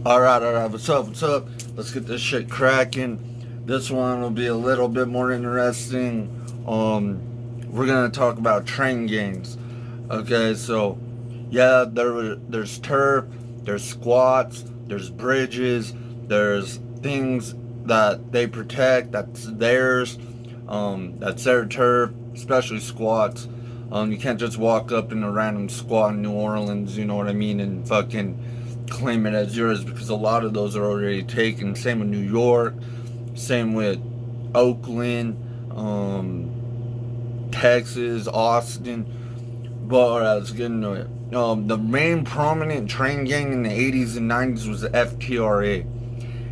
Alright, what's up? Let's get this shit cracking. This one will be a little bit more interesting. We're gonna talk about train gangs. Okay, so yeah, there's turf, there's squats, there's bridges, there's things that they protect, that's their turf, especially squats. You can't just walk up in a random squat in New Orleans, you know what I mean, and fucking claim it as yours because a lot of those are already taken. Same with New York, same with Oakland, Texas, Austin. But let's get into it. The main prominent train gang in the 80s and 90s was the FTRA.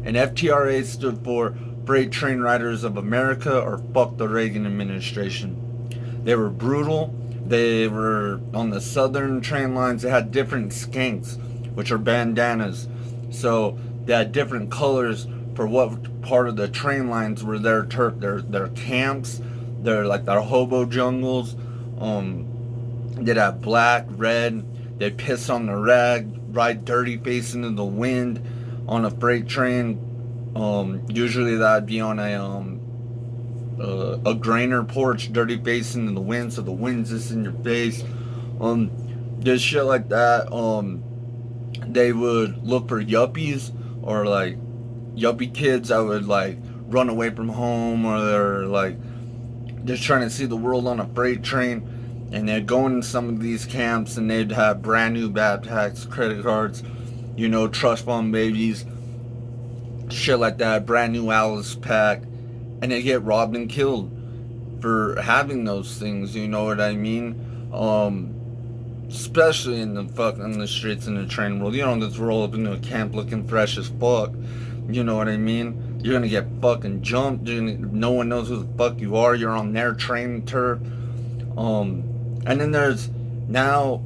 And FTRA stood for Freight Train Riders of America, or fuck the Reagan administration. They were brutal. They were on the southern train lines. They had different skanks, which are bandanas. So they had different colors for what part of the train lines were their turf, their camps, their hobo jungles. They'd have black, red. They'd piss on the rag, ride dirty face into the wind on a freight train. Usually that'd be on a grainer porch, dirty face into the wind, so the wind's just in your face. Um, there's shit like that. They would look for yuppies or like yuppie kids that would like run away from home, or they're like just trying to see the world on a freight train. And they'd go into some of these camps and they'd have brand new bad tax credit cards, trust fund babies, shit like that, brand new Alice pack, and they get robbed and killed for having those things. You know what I mean? Especially in the streets in the train world. You don't just roll up into a camp looking fresh as fuck. You know what I mean? You're gonna get fucking jumped. No one knows who the fuck you are. You're on their train turf. And then there's now,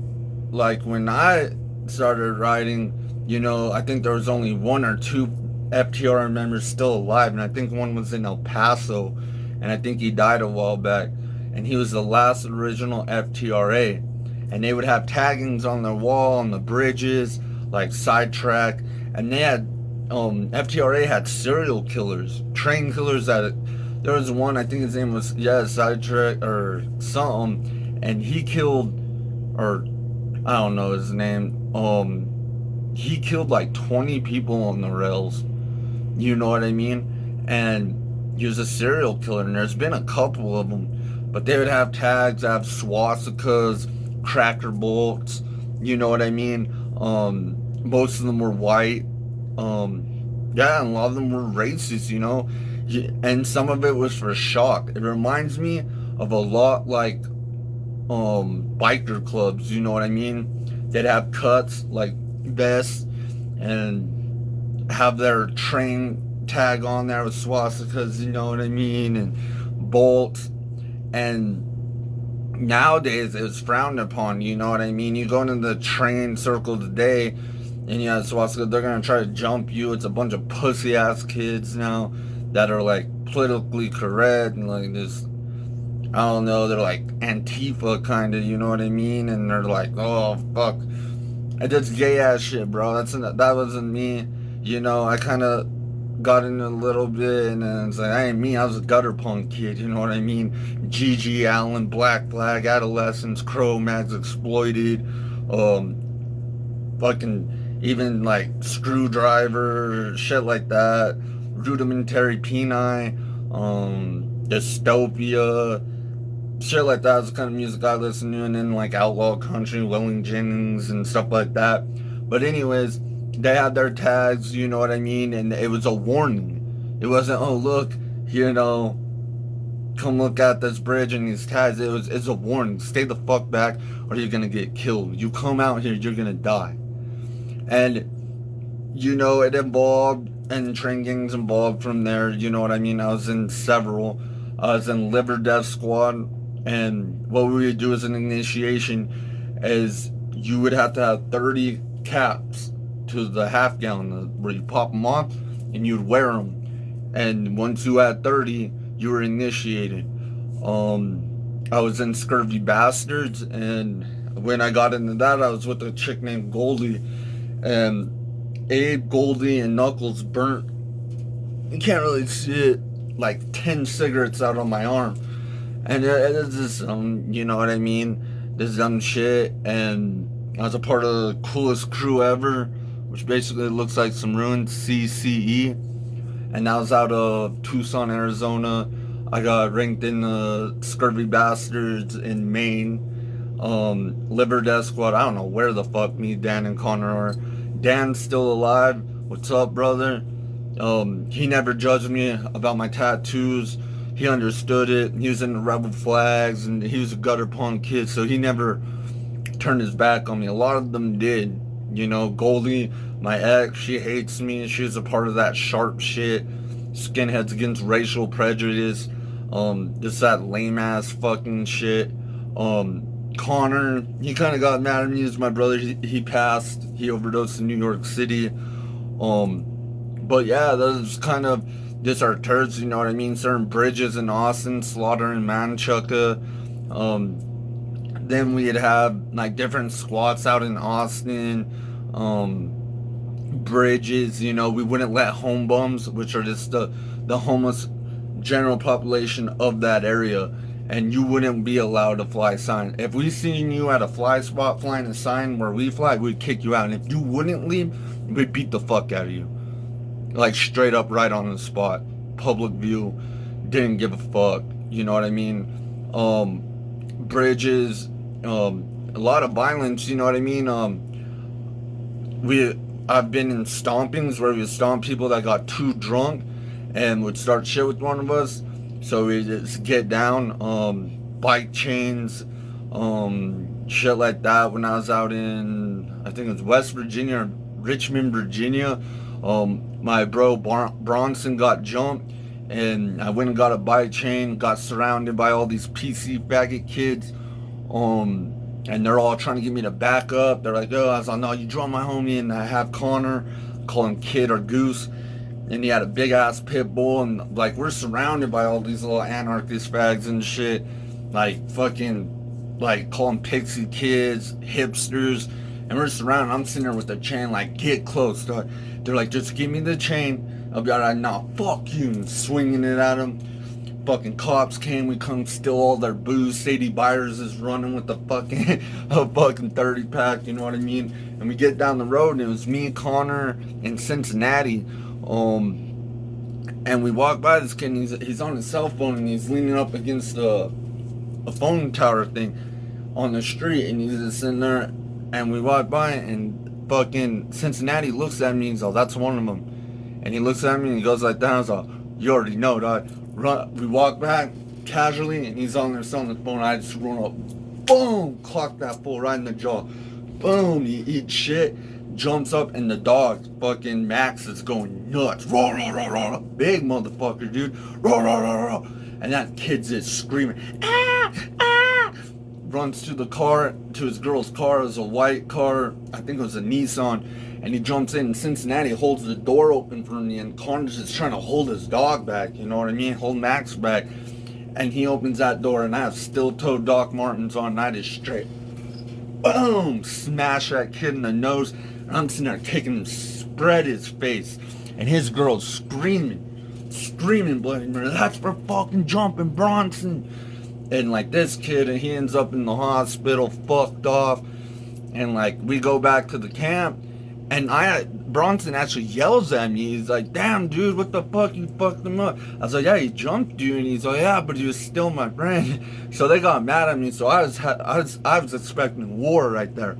like when I started riding, I think there was only one or two FTR members still alive, and I think one was in El Paso, and I think he died a while back, and he was the last original FTRA, and they would have taggings on their wall on the bridges, like sidetrack, and they had FTRA had serial killers, train killers that. There was one, I think his name was sidetrack or something, and he killed, or I don't know his name. He killed like 20 people on the rails. You know what I mean? And he was a serial killer, and there's been a couple of them, but they would have tags, have swastikas, cracker bolts. You know what I mean? Most of them were white. Yeah, and a lot of them were racist. And some of it was for shock. It reminds me of a lot like biker clubs, you know what I mean? They'd have cuts like vests and have their train tag on there with swastikas, you know what I mean, and bolts. And nowadays it's frowned upon, you know what I mean? You go into the train circle today and you have swastika, they're gonna try to jump you. It's a bunch of pussy ass kids now that are like politically correct and like this, I don't know, they're like Antifa kind of, you know what I mean? And they're like, oh fuck, I did gay ass shit, bro. That wasn't me. I kind of got in a little bit, and then it's like, I ain't me. I was a gutter punk kid. You know what I mean? G.G. Allen, Black Flag, Adolescence, Cro-Mags, Exploited, fucking even like Screwdriver, shit like that. Rudimentary Peni, Dystopia, shit like that is the kind of music I listen to, and then like outlaw country, Waylon Jennings and stuff like that. But anyways, they had their tags, you know what I mean, and it was a warning. It wasn't, oh look, come look at this bridge and these tags. It's a warning. Stay the fuck back, or you're gonna get killed. You come out here, you're gonna die. And it evolved, and train gangs evolved from there. You know what I mean? I was in several. I was in Liver Death Squad, and what we would do as an initiation is you would have to have 30 caps to the half gallon where you pop them off and you'd wear them. And once you had 30, you were initiated. I was in Scurvy Bastards, and when I got into that, I was with a chick named Goldie, and Abe, Goldie, and Knuckles burnt. You can't really see it, like 10 cigarettes out on my arm. And it's just, you know what I mean? This dumb shit. And I was a part of the coolest crew ever, which basically looks like some ruined CCE. And I was out of Tucson, Arizona. I got ranked in the Scurvy Bastards in Maine. Liver Death Squad. I don't know where the fuck me, Dan, and Connor are. Dan's still alive. What's up, brother? He never judged me about my tattoos. He understood it. He was in the Rebel Flags, and he was a gutter punk kid, so he never turned his back on me. A lot of them did. You know, Goldie, my ex, she hates me. She was a part of that sharp shit. Skinheads against racial prejudice. Just that lame ass fucking shit. Connor, he kind of got mad at me. He's my brother. He passed. He overdosed in New York City. But yeah, those kind of just our turds, you know what I mean? Certain Bridges in Austin, Slaughter in Manchukuo. Then we'd have like different squats out in Austin. Bridges, you know, we wouldn't let home bums, which are just the homeless general population of that area, and you wouldn't be allowed to fly sign. If we seen you at a fly spot flying a sign where we fly, we'd kick you out. And if you wouldn't leave, we'd beat the fuck out of you. Like straight up right on the spot. Public view. Didn't give a fuck. You know what I mean? Bridges, a lot of violence, you know what I mean? I've been in stompings where we would stomp people that got too drunk and would start shit with one of us. So we just get down, bike chains, shit like that. When I was out in, I think it was West Virginia or Richmond, Virginia, my bro Bronson got jumped, and I went and got a bike chain, got surrounded by all these PC faggot kids, and they're all trying to get me to back up. They're like, oh, I was like, no, you draw my homie, and I have Connor, call him Kid or Goose, and he had a big ass pit bull, and like we're surrounded by all these little anarchist fags and shit, like fucking, like call them pixie kids, hipsters, and we're surrounded. I'm sitting there with the chain, like get close. They're like, just give me the chain. I'll be alright. Nah, fuck you, and swinging it at them. Fucking cops came, we come steal all their booze. Sadie Byers is running with the fucking a fucking 30 pack, you know what I mean? And we get down the road, and it was me, Connor, in Cincinnati. And we walk by this kid, and he's on his cell phone, and he's leaning up against a phone tower thing on the street, and he's just sitting there. And we walk by, and fucking Cincinnati looks at me, and he's like, that's one of them. And he looks at me, and he goes like that. I was like, you already know, dog. We walk back casually, and he's on there selling the phone. I just run up, boom, clock that fool right in the jaw. Boom, he eats shit, jumps up, and the dog, fucking Max, is going nuts. Raw, raw, raw, raw. Big motherfucker, dude. Raw, raw, raw, raw. And that kid's just screaming, ah, ah. Runs to the car, to his girl's car. It was a white car. I think it was a Nissan. And he jumps in, and Cincinnati holds the door open for me, and Connor's just trying to hold his dog back, you know what I mean? Hold Max back. And he opens that door, and I have steel-toed Doc Martens on, and I just straight, boom, smash that kid in the nose. And I'm sitting there kicking him, spread his face. And his girl's screaming bloody murder. That's for fucking jumping Bronson. And like this kid, and he ends up in the hospital, fucked off. And like we go back to the camp, and Bronson actually yells at me. He's like, damn, dude, what the fuck? You fucked him up. I was like, yeah, he jumped you. And he's like, yeah, but he was still my friend. So they got mad at me. So I was expecting war right there.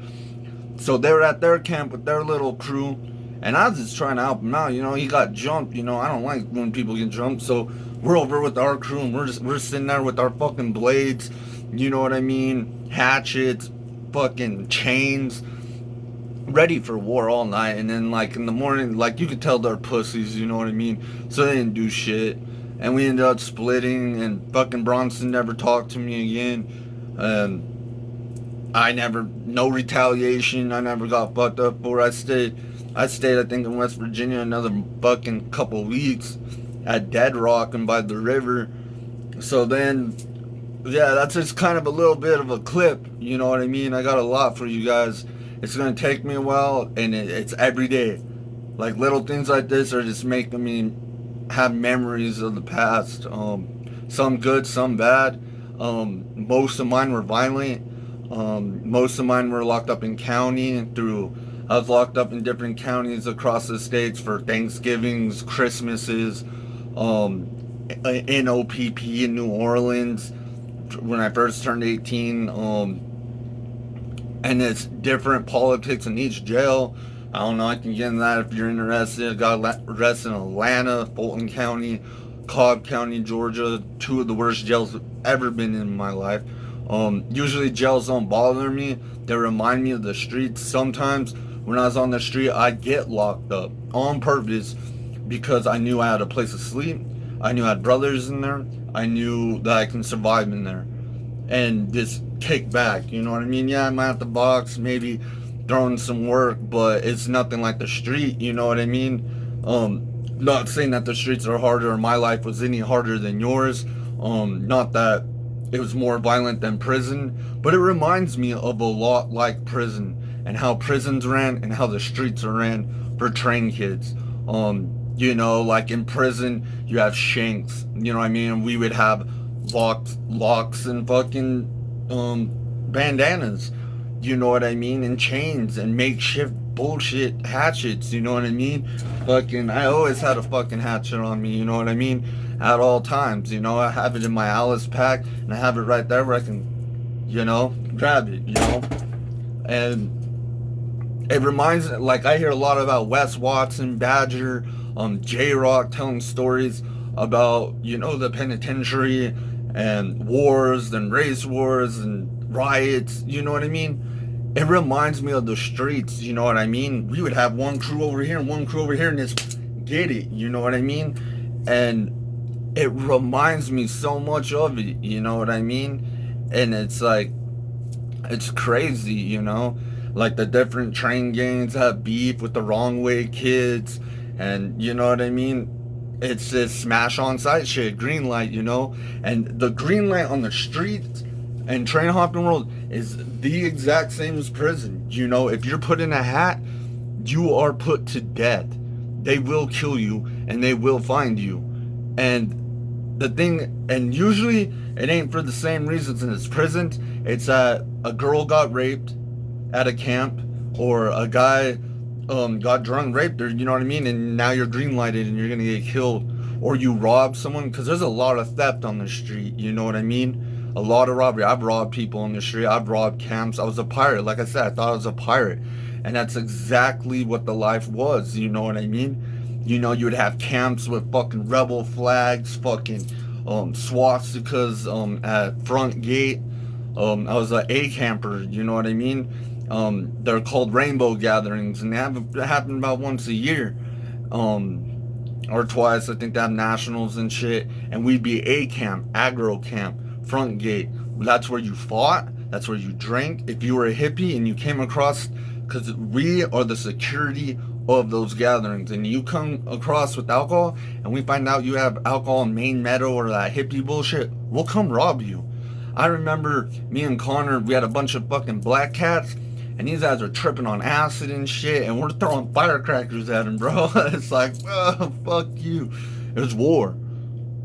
So they were at their camp with their little crew. And I was just trying to help him out. You know, he got jumped. You know, I don't like when people get jumped. So we're over with our crew, and we're sitting there with our fucking blades. You know what I mean? Hatchets, fucking chains, ready for war all night. And then like in the morning, like you could tell they're pussies, you know what I mean? So they didn't do shit, and we ended up splitting, and fucking Bronson never talked to me again. No retaliation. I never got fucked up for. I stayed I think in West Virginia another fucking couple weeks at Dead Rock and by the river. So then, yeah, that's just kind of a little bit of a clip, you know what I mean? I got a lot for you guys. It's gonna take me a while, and it's every day. Like little things like this are just making me have memories of the past. Some good, some bad. Most of mine were violent. Most of mine were locked up in county and through. I was locked up in different counties across the states for Thanksgivings, Christmases, um, NOPP in New Orleans when I first turned 18. And it's different politics in each jail. I don't know. I can get into that if you're interested. I got arrested in Atlanta, Fulton County, Cobb County, Georgia. Two of the worst jails I've ever been in my life. Usually jails don't bother me. They remind me of the streets. Sometimes when I was on the street, I'd get locked up on purpose because I knew I had a place to sleep. I knew I had brothers in there. I knew that I can survive in there and just kick back. You know what I mean? Yeah, I might have to box, maybe throwing some work, but it's nothing like the street. You know what I mean? Not saying that the streets are harder or my life was any harder than yours. Not that it was more violent than prison, but it reminds me of a lot like prison and how prisons ran and how the streets are ran for trained kids. Like in prison, you have shanks. You know what I mean? We would have locks and fucking bandanas, you know what I mean, and chains and makeshift bullshit hatchets, you know what I mean? Fucking, I always had a fucking hatchet on me, you know what I mean? At all times, I have it in my Alice pack and I have it right there where I can, grab it, and it reminds, like, I hear a lot about Wes Watson, Badger, J-Rock telling stories about, the penitentiary and wars and race wars and riots, you know what I mean? It reminds me of the streets, you know what I mean? We would have one crew over here and one crew over here and just get it, you know what I mean? And it reminds me so much of it, you know what I mean? And it's like, it's crazy, like the different train gangs have beef with the wrong way kids, and you know what I mean? It's this smash on sight shit, green light, and the green light on the street and train hopping world is the exact same as prison. If you're put in a hat, you are put to death. They will kill you and they will find you. And the thing, and usually it ain't for the same reasons as prison. It's that a girl got raped at a camp, or a guy got drunk, raped her, you know what I mean? And now you're green lighted and you're gonna get killed. Or you rob someone, because there's a lot of theft on the street, you know what I mean? A lot of robbery. I've robbed people on the street. I've robbed camps. I was a pirate. Like I said, I thought I was a pirate. And that's exactly what the life was, you know what I mean? You would have camps with fucking rebel flags, fucking swastikas at front gate. I was an A camper, you know what I mean? They're called rainbow gatherings, and they happen about once a year, or twice. I think they have nationals and shit. And we'd be A camp, aggro camp, front gate. That's where you fought. That's where you drank. If you were a hippie and you came across, because we are the security of those gatherings, and you come across with alcohol, and we find out you have alcohol in Maine Meadow or that hippie bullshit, we'll come rob you. I remember me and Connor, we had a bunch of fucking black cats, and these guys are tripping on acid and shit, and we're throwing firecrackers at them, bro. It's like, oh, fuck you. It was war.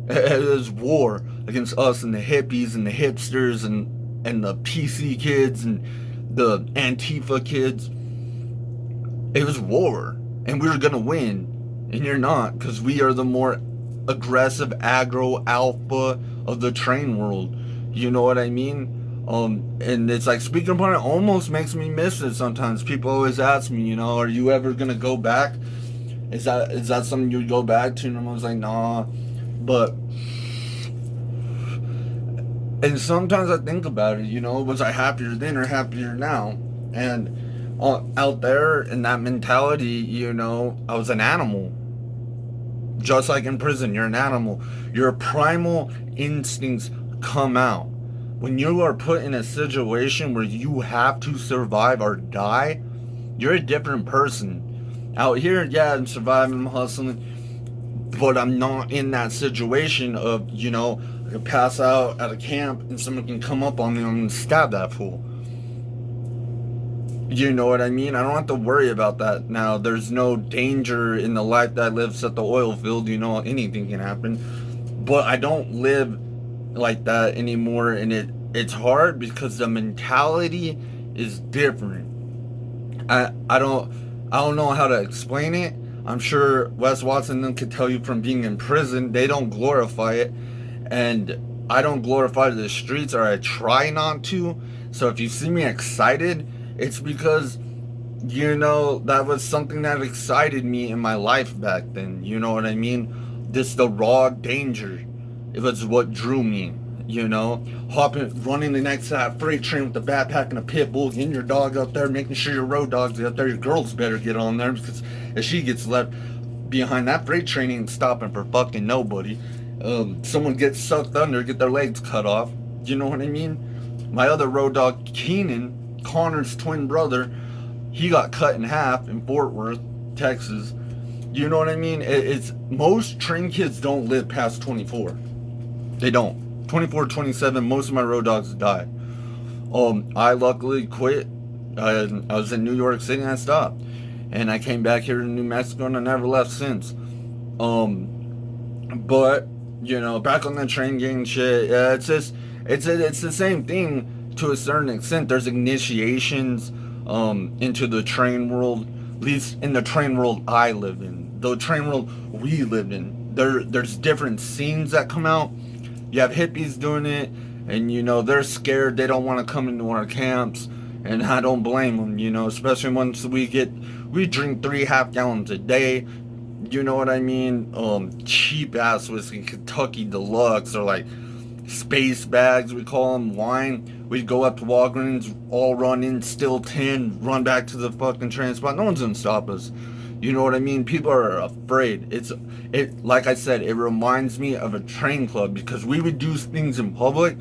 It was war against us and the hippies and the hipsters and the PC kids and the Antifa kids. It was war, and we were gonna win, and you're not, because we are the more aggressive aggro alpha of the train world. You know what I mean? And it's like, speaking upon it, almost makes me miss it sometimes. People always ask me, are you ever gonna go back? Is that something you'd go back to? And I was like, nah. But, and sometimes I think about it, was I happier then or happier now? And out there in that mentality, I was an animal. Just like in prison, you're an animal. Your primal instincts come out. When you are put in a situation where you have to survive or die, you're a different person. Out here, yeah, I'm surviving, I'm hustling, but I'm not in that situation of, I could pass out at a camp and someone can come up on me and stab that fool. You know what I mean? I don't have to worry about that now. There's no danger in the life that lives at the oil field. You know, anything can happen. But I don't live like that anymore, and it's hard because the mentality is different. I don't know how to explain it. I'm sure Wes Watson then could tell you from being in prison. They don't glorify it, and I don't glorify the streets, or I try not to. So if you see me excited, it's because that was something that excited me in my life back then. You know what I mean? This the raw danger. It was what drew me. Hopping, running the next to that freight train with the backpack and a pit bull, getting your dog up there, making sure your road dogs out there. Your girls better get on there because if she gets left behind, that freight train ain't stopping for fucking nobody. Someone gets sucked under, get their legs cut off. You know what I mean? My other road dog, Keenan, Connor's twin brother, he got cut in half in Fort Worth, Texas. You know what I mean? It's most train kids don't live past 24. They don't. 24, 27, most of my road dogs died. I luckily quit. I was in New York City and I stopped. And I came back here to New Mexico and I never left since. But, back on the train gang shit, yeah, it's the same thing to a certain extent. There's initiations into the train world, at least in the train world I live in. The train world we live in. There's different scenes that come out. You have hippies doing it, and they're scared. They don't want to come into our camps, and I don't blame them. Especially once we drink 3.5 gallons a day. You know what I mean? Cheap ass whiskey, Kentucky Deluxe, or like space bags, we call them, wine. We'd go up to Walgreens, all run in, still 10, run back to the fucking train spot. No one's gonna stop us. You know what I mean? People are afraid. Like I said, it reminds me of a train club because we would do things in public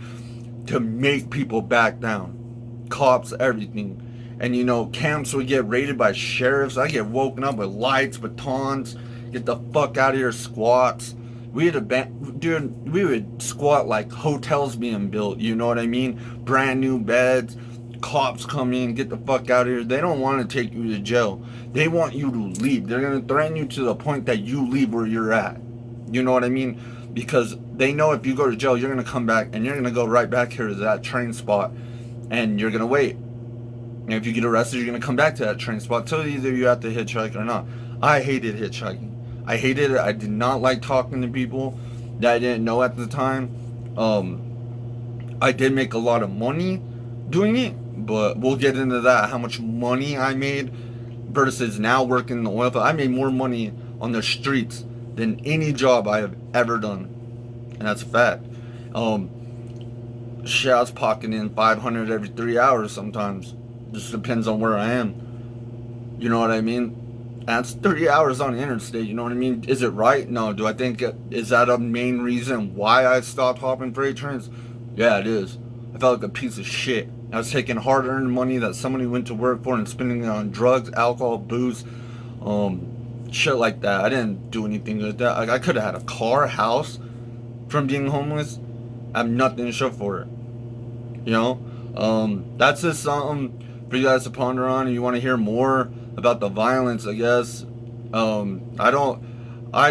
to make people back down. Cops, everything. And camps would get raided by sheriffs. I get woken up with lights, batons, get the fuck out of here, squats. We would squat like hotels being built, you know what I mean? Brand new beds. Cops come in, get the fuck out of here. They don't want to take you to jail. They want you to leave. They're going to threaten you to the point that you leave where you're at. You know what I mean? Because they know if you go to jail, you're going to come back and you're going to go right back here to that train spot and you're going to wait. And if you get arrested, you're going to come back to that train spot. So either you have to hitchhike or not. I hated hitchhiking. I hated it. I did not like talking to people that I didn't know at the time. I did make a lot of money doing it, but we'll get into that. How much money I made versus now working in the oil field. I made more money on the streets than any job I have ever done, and that's a fact. Shit, I was pocketing in 500 every 3 hours sometimes. Just depends on where I am. You know what I mean? That's 30 hours on the interstate. You know what I mean? Is it right? No. Do I think is that a main reason why I stopped hopping freight trains? Yeah, it is. I felt like a piece of shit. I was taking hard-earned money that somebody went to work for and spending it on drugs, alcohol, booze, shit like that. I didn't do anything with that. Like, I could have had a car, house from being homeless. I have nothing to show for it. That's just something for you guys to ponder on. And you want to hear more about the violence, I guess. I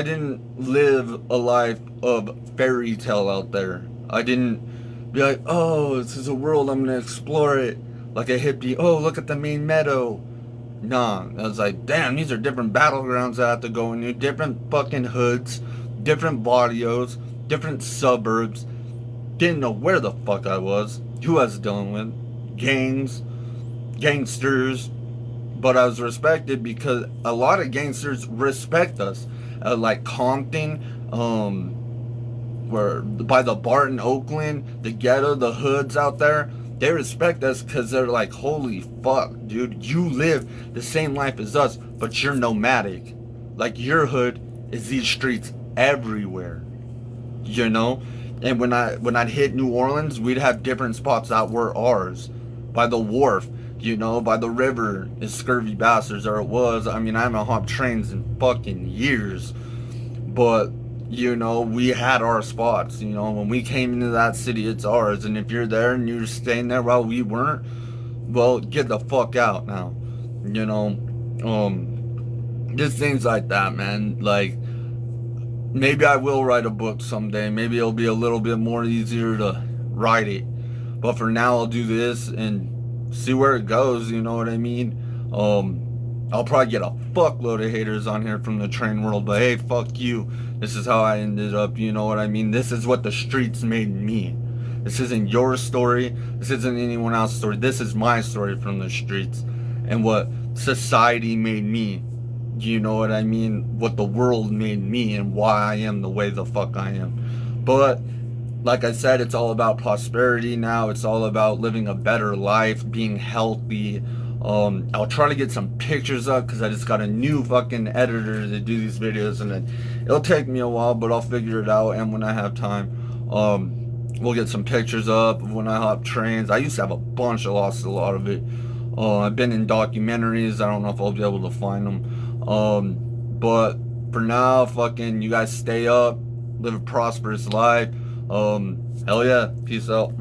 didn't live a life of fairy tale out there. I didn't be like, oh, this is a world, I'm gonna explore it like a hippie. Oh, look at the main meadow. Nah, I was like, damn, these are different battlegrounds I have to go into, different fucking hoods, different barrios, different suburbs. Didn't know where the fuck I was, who I was dealing with, gangs, gangsters, but I was respected because a lot of gangsters respect us. Like Compton, where by the BART in Oakland, the ghetto, the hoods out there, they respect us because they're like, holy fuck, dude, you live the same life as us, but you're nomadic. Like, your hood is these streets everywhere, And when I'd hit New Orleans, we'd have different spots that were ours. By the wharf, by the river, is Scurvy Bastards, or it was. I mean, I haven't hopped trains in fucking years. But, we had our spots. When we came into that city, it's ours. And if you're there and you're staying there while we weren't, well, get the fuck out now. You know, just things like that, man. Like, maybe I will write a book someday. Maybe it'll be a little bit more easier to write it. But for now, I'll do this and see where it goes. You know what I mean? I'll probably get a fuckload of haters on here from the train world, but hey, fuck you. This is how I ended up. You know what I mean? This is what the streets made me. This isn't your story. This isn't anyone else's story. This is my story from the streets and what society made me. You know what I mean? What the world made me and why I am the way the fuck I am. But like I said, it's all about prosperity now. It's all about living a better life, being healthy. I'll try to get some pictures up because I just got a new fucking editor to do these videos, and it'll take me a while, but I'll figure it out. And when I have time, we'll get some pictures up of when I hop trains. I used to have a bunch. I lost a lot of it. I've been in documentaries. I don't know if I'll be able to find them. But for now, fucking, you guys stay up, live a prosperous life. Hell yeah, peace out.